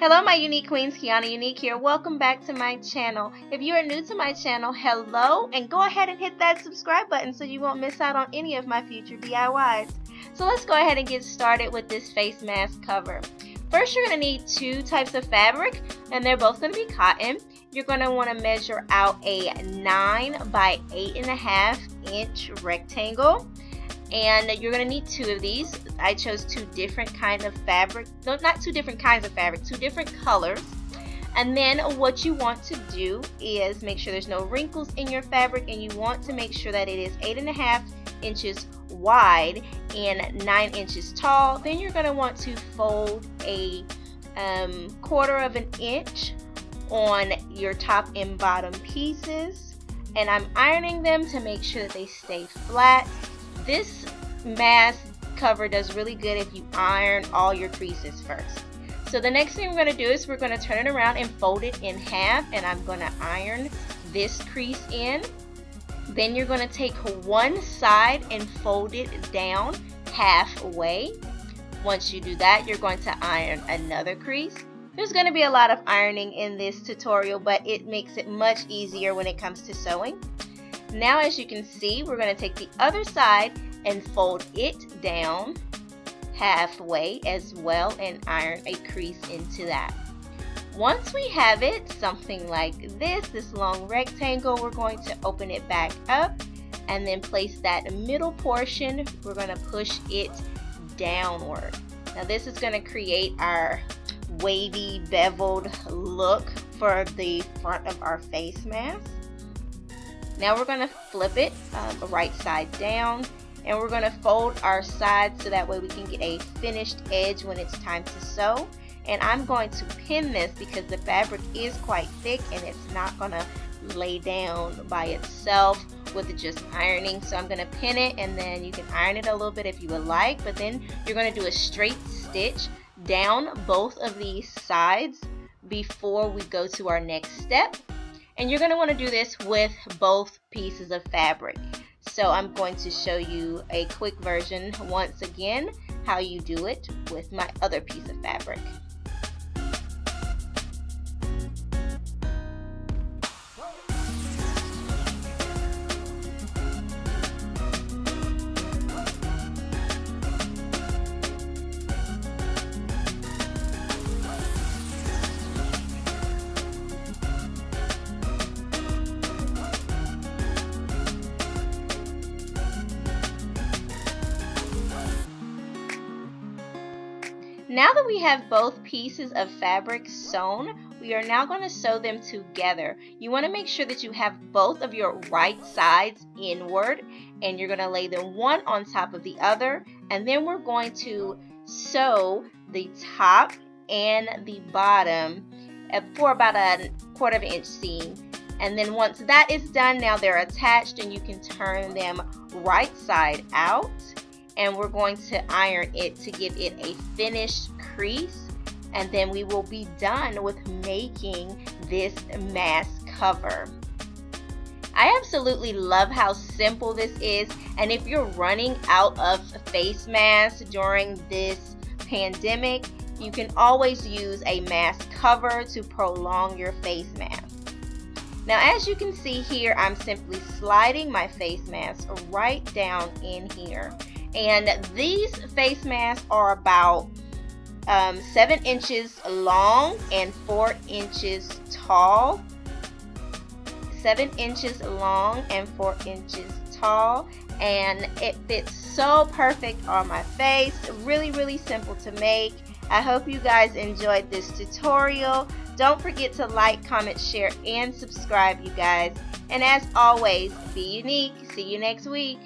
Hello my unique queens, Quiana Unique here. Welcome back to my channel. If you are new to my channel, hello, and go ahead and hit that subscribe button so you won't miss out on any of my future DIYs. So let's go ahead and get started with this face mask cover. First, you're going to need two types of fabric, and they're both going to be cotton. You're going to want to measure out a 9 by 8.5 inch rectangle. And you're going to need two of these. I chose two different kinds of fabric. No, not two different kinds of fabric, two different colors. And then what you want to do is make sure there's no wrinkles in your fabric, and you want to make sure that it is 8.5 inches wide and 9 inches tall. Then you're going to want to fold a 1/4 of an inch on your top and bottom pieces. And I'm ironing them to make sure that they stay flat. This mask cover does really good if you iron all your creases first. So the next thing we're going to do is we're going to turn it around and fold it in half, and I'm going to iron this crease in. Then you're going to take one side and fold it down halfway. Once you do that, you're going to iron another crease. There's going to be a lot of ironing in this tutorial, but it makes it much easier when it comes to sewing. Now, as you can see, we're going to take the other side and fold it down halfway as well and iron a crease into that. Once we have it something like this long rectangle, we're going to open it back up and then place that middle portion. We're going to push it downward. Now this is going to create our wavy beveled look for the front of our face mask. Now we're going to flip it right side down, and we're going to fold our sides so that way we can get a finished edge when it's time to sew. And I'm going to pin this because the fabric is quite thick and it's not going to lay down by itself with just ironing. So I'm going to pin it, and then you can iron it a little bit if you would like, but then you're going to do a straight stitch down both of these sides before we go to our next step. And you're going to want to do this with both pieces of fabric. So I'm going to show you a quick version once again how you do it with my other piece of fabric. Now that we have both pieces of fabric sewn, we are now going to sew them together. You want to make sure that you have both of your right sides inward, and you're going to lay them one on top of the other, and then we're going to sew the top and the bottom for about a 1/4 of an inch seam. And then once that is done, now they're attached and you can turn them right side out. And we're going to iron it to give it a finished crease, and then we will be done with making this mask cover. I absolutely love how simple this is, and if you're running out of face masks during this pandemic, you can always use a mask cover to prolong your face mask. Now as you can see here, I'm simply sliding my face mask right down in here. And these face masks are about 7 inches long and 4 inches tall. 7 inches long and 4 inches tall. And it fits so perfect on my face. Really simple to make. I hope you guys enjoyed this tutorial. Don't forget to like, comment, share, and subscribe, you guys. And as always, be unique. See you next week.